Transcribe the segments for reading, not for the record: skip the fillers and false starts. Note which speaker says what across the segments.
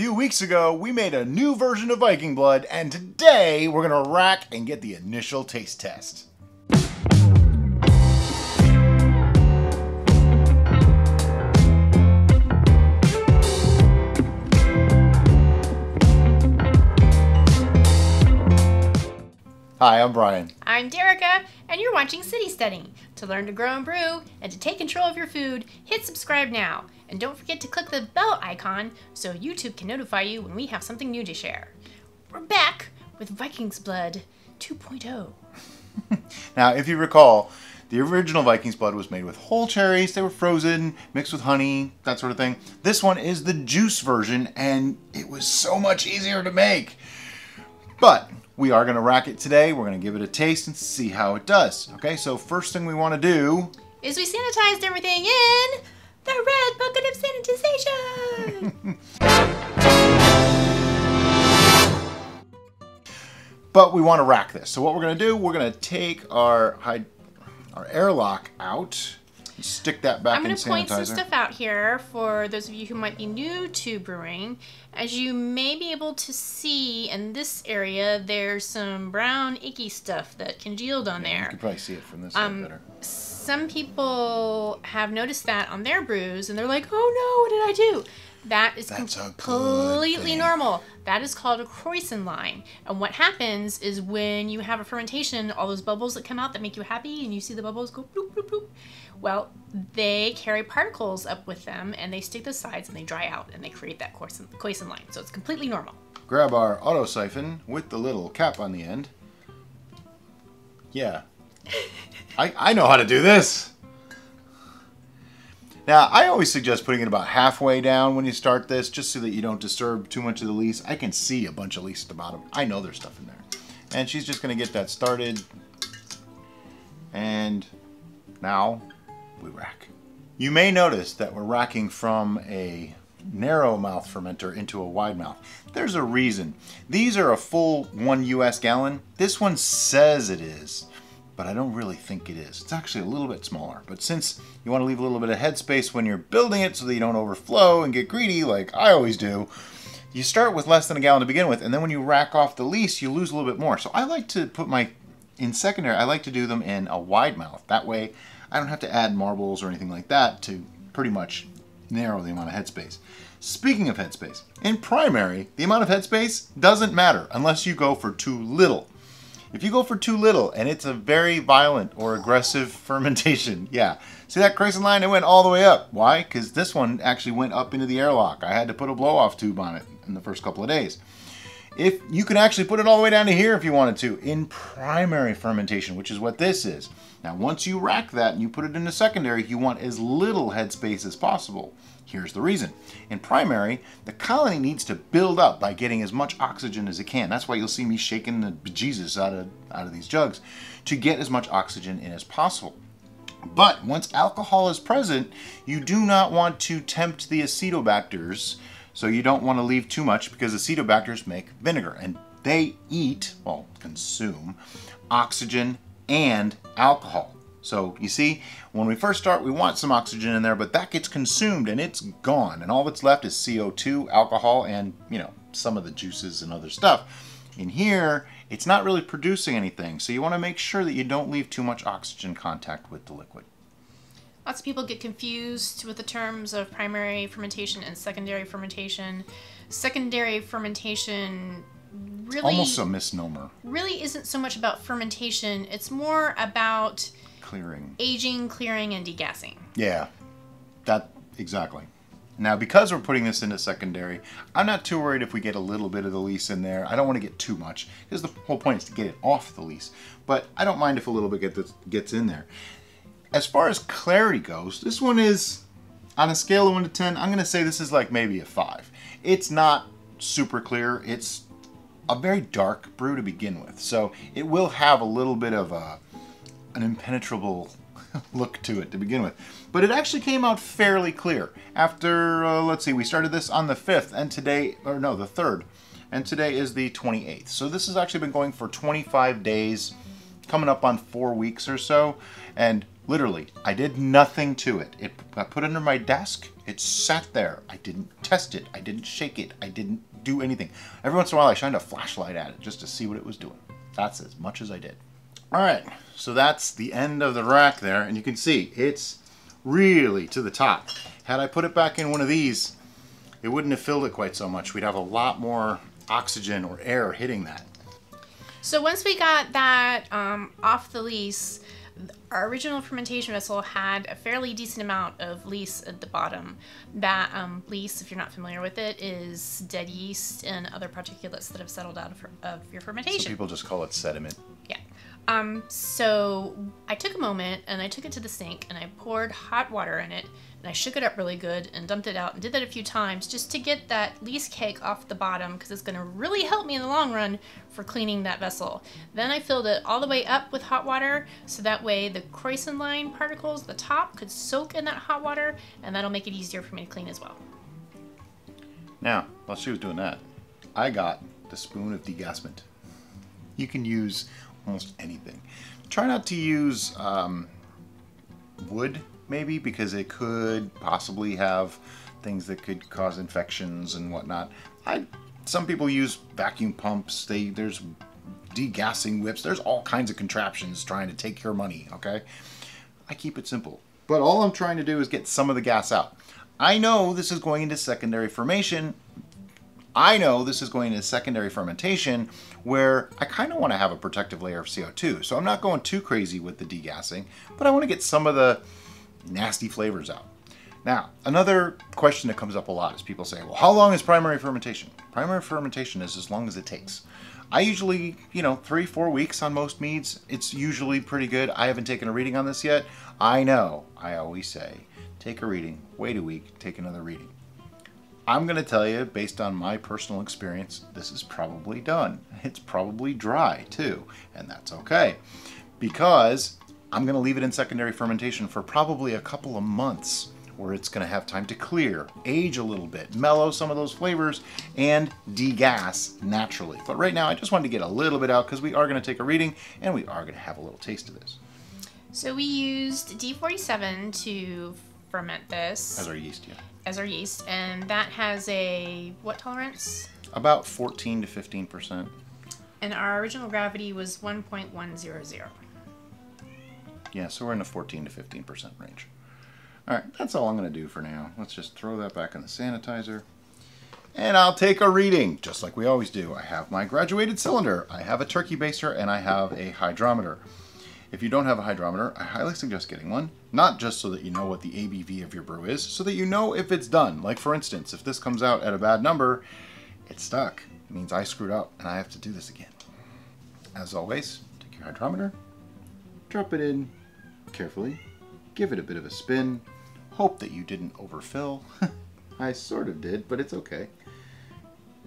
Speaker 1: few weeks ago, we made a new version of Viking Blood, and today we're gonna rack and get the initial taste test. Hi, I'm Brian.
Speaker 2: I'm Derica, and you're watching City Steading. To learn to grow and brew, and to take control of your food, hit subscribe now. And don't forget to click the bell icon so YouTube can notify you when we have something new to share. We're back with Vikings Blood 2.0.
Speaker 1: Now, if you recall, the original Vikings Blood was made with whole cherries. They were frozen, mixed with honey, that sort of thing. This one is the juice version, and it was so much easier to make. But we are going to rack it today. We're going to give it a taste and see how it does. Okay, so first thing we want to do
Speaker 2: is we sanitized everything in the red bucket of sanitization.
Speaker 1: But we want to rack this. So what we're going to do, we're going to take our airlock out and stick that back in sanitizer.
Speaker 2: I'm going to point some stuff out here for those of you who might be new to brewing. As you may be able to see in this area, there's some brown icky stuff that congealed on there.
Speaker 1: You can probably see it from this side better.
Speaker 2: Some people have noticed that on their brews, and they're like, oh no, what did I do? That's completely normal. That is called a Croissant line. And what happens is when you have a fermentation, all those bubbles that come out that make you happy, and you see the bubbles go bloop, bloop, bloop. Well, they carry particles up with them, and they stick to the sides, and they dry out, and they create that Croissant line. So it's completely normal.
Speaker 1: Grab our auto siphon with the little cap on the end. Yeah. I know how to do this. Now, I always suggest putting it about halfway down when you start this, just so that you don't disturb too much of the lees. I can see a bunch of lees at the bottom. I know there's stuff in there. And she's just going to get that started. And now we rack. You may notice that we're racking from a narrow mouth fermenter into a wide mouth. There's a reason. These are a full 1 US gallon. This one says it is, but I don't really think it is. It's actually a little bit smaller. But since you want to leave a little bit of headspace when you're building it so that you don't overflow and get greedy like I always do, you start with less than a gallon to begin with, and then when you rack off the least, you lose a little bit more. So I like to put in secondary, I like to do them in a wide mouth. That way I don't have to add marbles or anything like that to pretty much narrow the amount of headspace. Speaking of headspace, in primary, the amount of headspace doesn't matter unless you go for too little. If you go for too little and it's a very violent or aggressive fermentation, yeah. See that Croissant line? It went all the way up. Why? Because this one actually went up into the airlock. I had to put a blow-off tube on it in the first couple of days. If you can actually put it all the way down to here if you wanted to, in primary fermentation, which is what this is. Now, once you rack that and you put it into secondary, you want as little headspace as possible. Here's the reason. In primary, the colony needs to build up by getting as much oxygen as it can. That's why you'll see me shaking the bejesus out of these jugs to get as much oxygen in as possible. But once alcohol is present, you do not want to tempt the acetobacters. So you don't want to leave too much because acetobacters make vinegar and they eat, well, consume oxygen and alcohol. So you see, when we first start, we want some oxygen in there, but that gets consumed and it's gone. And all that's left is CO2, alcohol, and, you know, some of the juices and other stuff. In here, it's not really producing anything. So you want to make sure that you don't leave too much oxygen contact with the liquid.
Speaker 2: Lots of people get confused with the terms of primary fermentation and secondary fermentation. Secondary fermentation really...
Speaker 1: almost a misnomer.
Speaker 2: Really isn't so much about fermentation. It's more about...
Speaker 1: clearing.
Speaker 2: Aging, clearing, and degassing.
Speaker 1: Yeah, exactly. Now, because we're putting this into secondary, I'm not too worried if we get a little bit of the lees in there. I don't want to get too much, because the whole point is to get it off the lees. But I don't mind if a little bit gets in there. As far as clarity goes, this one is, on a scale of 1 to 10, I'm going to say this is like maybe a 5. It's not super clear. It's a very dark brew to begin with. So it will have a little bit of an impenetrable look to it to begin with. But it actually came out fairly clear. After, let's see, we started this on the 5th, and today, or no, the 3rd. And today is the 28th. So this has actually been going for 25 days, coming up on 4 weeks or so. And Literally, I did nothing to it. I put it under my desk. It sat there. I didn't test it. I didn't shake it. I didn't do anything. Every once in a while, I shined a flashlight at it just to see what it was doing. That's as much as I did. All right, so that's the end of the rack there. And you can see it's really to the top. Had I put it back in one of these, it wouldn't have filled it quite so much. We'd have a lot more oxygen or air hitting that.
Speaker 2: So once we got that off the lease, our original fermentation vessel had a fairly decent amount of lees at the bottom. That lees, if you're not familiar with it, is dead yeast and other particulates that have settled out of your fermentation.
Speaker 1: Some people just call it sediment.
Speaker 2: Yeah. So I took a moment and I took it to the sink and I poured hot water in it and I shook it up really good and dumped it out and did that a few times just to get that lees cake off the bottom, because it's going to really help me in the long run for cleaning that vessel. Then I filled it all the way up with hot water so that way the croissant line particles at the top could soak in that hot water, and that'll make it easier for me to clean as well.
Speaker 1: Now, while she was doing that, I got the spoon of degassment. You can use almost anything. Try not to use wood, maybe, because it could possibly have things that could cause infections and whatnot. Some people use vacuum pumps. There's degassing whips. There's all kinds of contraptions trying to take your money, okay? I keep it simple. But all I'm trying to do is get some of the gas out. I know this is going into secondary fermentation. I know this is going into secondary fermentation where I kind of want to have a protective layer of CO2. So I'm not going too crazy with the degassing, but I want to get some of the nasty flavors out. Now, another question that comes up a lot is people say, well, how long is primary fermentation? Primary fermentation is as long as it takes. I usually, 3-4 weeks on most meads. It's usually pretty good. I haven't taken a reading on this yet. I know, I always say, take a reading, wait a week, take another reading. I'm going to tell you, based on my personal experience, this is probably done. It's probably dry too, and that's okay. Because I'm going to leave it in secondary fermentation for probably a couple of months, where it's going to have time to clear, age a little bit, mellow some of those flavors, and degas naturally. But right now, I just wanted to get a little bit out because we are going to take a reading, and we are going to have a little taste of this.
Speaker 2: So we used D47 to ferment this.
Speaker 1: As our yeast, yeah.
Speaker 2: As our yeast, and that has a, what tolerance?
Speaker 1: About 14 to 15%.
Speaker 2: And our original gravity was 1.100.
Speaker 1: Yeah, so we're in the 14 to 15% range. All right, that's all I'm going to do for now. Let's just throw that back in the sanitizer. And I'll take a reading, just like we always do. I have my graduated cylinder, I have a turkey baster, and I have a hydrometer. If you don't have a hydrometer, I highly suggest getting one. Not just so that you know what the ABV of your brew is, so that you know if it's done. Like for instance, if this comes out at a bad number, it's stuck. It means I screwed up and I have to do this again. As always, take your hydrometer, drop it in carefully, give it a bit of a spin, hope that you didn't overfill. I sort of did, but it's okay.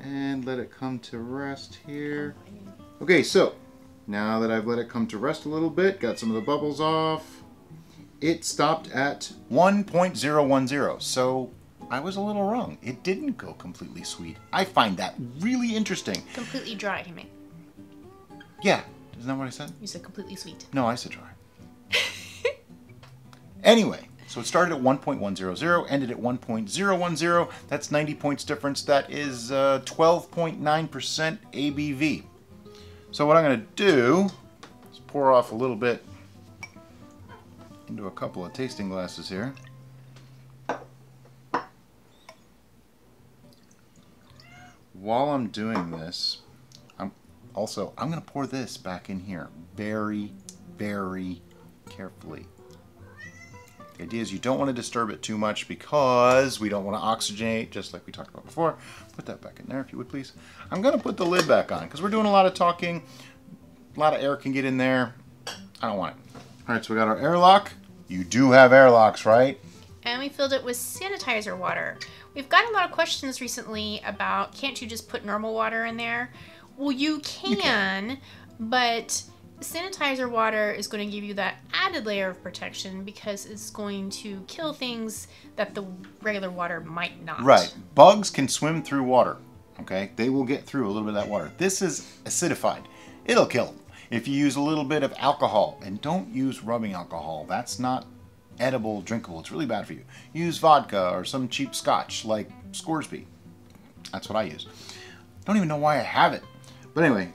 Speaker 1: And let it come to rest here. Okay, so now that I've let it come to rest a little bit, got some of the bubbles off, it stopped at 1.010. So I was a little wrong. It didn't go completely sweet. I find that really interesting.
Speaker 2: Completely dry, you mean?
Speaker 1: Yeah, isn't that what I said?
Speaker 2: You said completely sweet.
Speaker 1: No, I said dry. Anyway, so it started at 1.100, ended at 1.010. That's 90 points difference. That is 12.9% ABV. So what I'm going to do is pour off a little bit into a couple of tasting glasses here. While I'm doing this, I'm going to pour this back in here very, very carefully. The idea is you don't want to disturb it too much because we don't want to oxygenate, just like we talked about before. Put that back in there if you would, please. I'm going to put the lid back on because we're doing a lot of talking. A lot of air can get in there. I don't want it. All right, so we got our airlock. You do have airlocks, right?
Speaker 2: And we filled it with sanitizer water. We've gotten a lot of questions recently about, can't you just put normal water in there? Well, you can. But sanitizer water is going to give you that added layer of protection because it's going to kill things that the regular water might not.
Speaker 1: Right. Bugs can swim through water, okay? They will get through a little bit of that water. This is acidified. It'll kill them. If you use a little bit of alcohol, and don't use rubbing alcohol, that's not edible, drinkable. It's really bad for you. Use vodka or some cheap scotch like Scoresby. That's what I use. Don't even know why I have it. But anyway,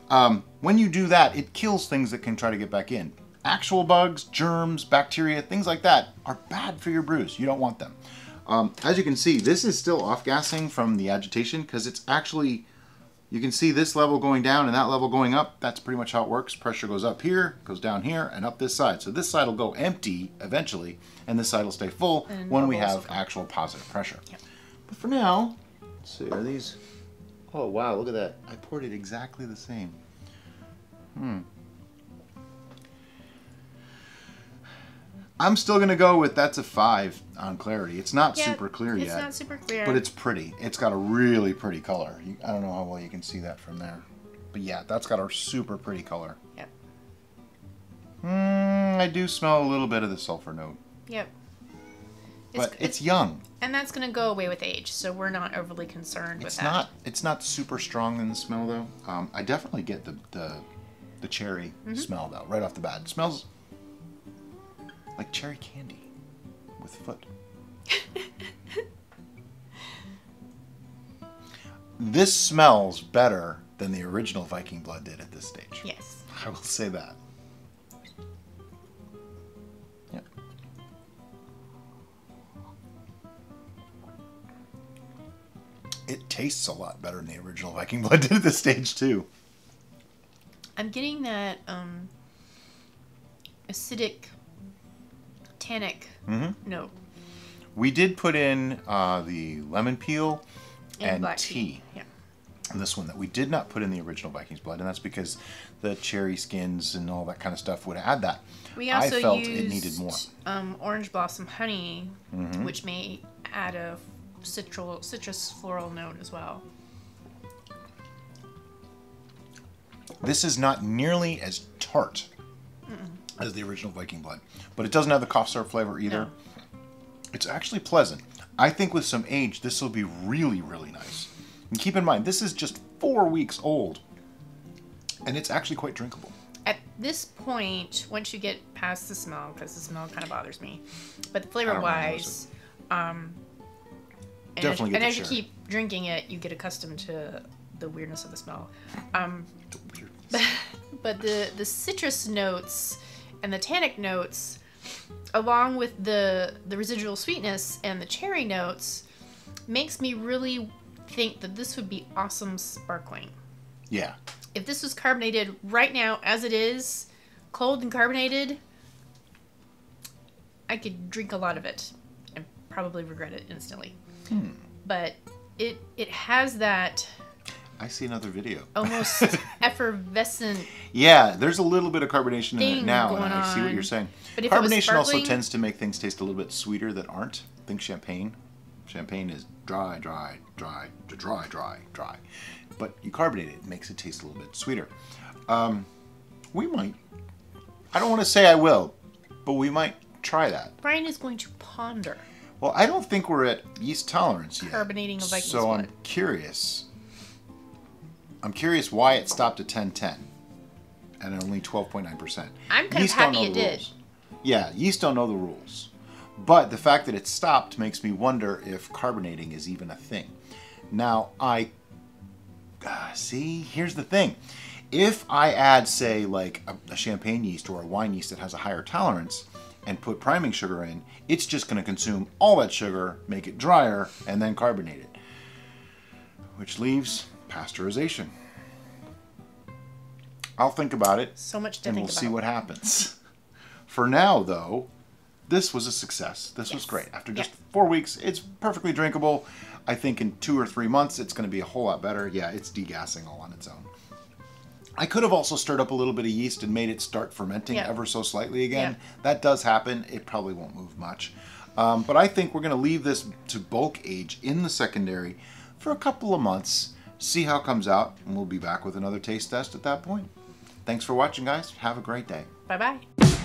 Speaker 1: when you do that, it kills things that can try to get back in. Actual bugs, germs, bacteria, things like that are bad for your brews. You don't want them. As you can see, this is still off-gassing from the agitation because it's actually, you can see this level going down and that level going up. That's pretty much how it works. Pressure goes up here, goes down here, and up this side. So this side will go empty eventually, and this side will stay full when we have actual positive pressure. Yep. But for now, let's see, are these... Oh, wow, look at that. I poured it exactly the same. I'm still going to go with that's a 5 on clarity. It's not super clear yet.
Speaker 2: It's not super clear.
Speaker 1: But it's pretty. It's got a really pretty color. I don't know how well you can see that from there. But yeah, that's got a super pretty color.
Speaker 2: Yep.
Speaker 1: I do smell a little bit of the sulfur note.
Speaker 2: Yep.
Speaker 1: But it's young.
Speaker 2: And that's going to go away with age, so we're not overly concerned with that.
Speaker 1: It's not super strong in the smell, though. I definitely get the cherry smell, though, right off the bat. It smells like cherry candy with foot. This smells better than the original Viking Blood did at this stage.
Speaker 2: Yes.
Speaker 1: I will say that. Yep. It tastes a lot better than the original Viking Blood did at this stage, too.
Speaker 2: I'm getting that acidic, tannic note.
Speaker 1: We did put in the lemon peel and
Speaker 2: black
Speaker 1: tea.
Speaker 2: Yeah.
Speaker 1: And this one that we did not put in the original Vikings Blood, and that's because the cherry skins and all that kind of stuff would add that.
Speaker 2: We also
Speaker 1: I felt
Speaker 2: used,
Speaker 1: it needed more.
Speaker 2: Orange blossom honey, which may add a citrus floral note as well.
Speaker 1: This is not nearly as tart as the original Viking Blood, but it doesn't have the cough syrup flavor either.
Speaker 2: No.
Speaker 1: It's actually pleasant. I think with some age, this will be really, really nice. And keep in mind, this is just 4 weeks old, and it's actually quite drinkable.
Speaker 2: At this point, once you get past the smell, because the smell kind of bothers me, but flavor-wise,
Speaker 1: definitely
Speaker 2: as you keep drinking it, you get accustomed to the weirdness of the smell. But the citrus notes and the tannic notes, along with the residual sweetness and the cherry notes, makes me really think that this would be awesome sparkling.
Speaker 1: Yeah.
Speaker 2: If this was carbonated right now, as it is, cold and carbonated, I could drink a lot of it and probably regret it instantly. But it has that...
Speaker 1: I see another video.
Speaker 2: Almost effervescent.
Speaker 1: Yeah, there's a little bit of carbonation in it now, and I see what
Speaker 2: on.
Speaker 1: you're saying.
Speaker 2: But if
Speaker 1: carbonation
Speaker 2: it was
Speaker 1: also tends to make things taste a little bit sweeter that aren't. Think champagne. Champagne is dry. But you carbonate it, it makes it taste a little bit sweeter. We might. I don't want to say I will, but we might try that.
Speaker 2: Brian is going to ponder.
Speaker 1: Well, I don't think we're at yeast tolerance yet.
Speaker 2: Carbonating a Vikings
Speaker 1: So
Speaker 2: Blood.
Speaker 1: I'm curious. I'm curious why it stopped at 1010 and only 12.9%.
Speaker 2: I'm kind of happy it did.
Speaker 1: Yeah, yeast don't know the rules. But the fact that it stopped makes me wonder if carbonating is even a thing. Now, see, here's the thing. If I add, say, like a champagne yeast or a wine yeast that has a higher tolerance and put priming sugar in, it's just going to consume all that sugar, make it drier, and then carbonate it. Which leaves pasteurization. I'll think about it.
Speaker 2: So much to think about.
Speaker 1: And we'll see what happens. For now, though, this was a success. This was great. After just 4 weeks, it's perfectly drinkable. I think in 2 or 3 months, it's going to be a whole lot better. Yeah, it's degassing all on its own. I could have also stirred up a little bit of yeast and made it start fermenting ever so slightly again. That does happen. It probably won't move much. But I think we're going to leave this to bulk age in the secondary for a couple of months, see how it comes out, and we'll be back with another taste test at that point. Thanks for watching, guys. Have a great day.
Speaker 2: Bye-bye.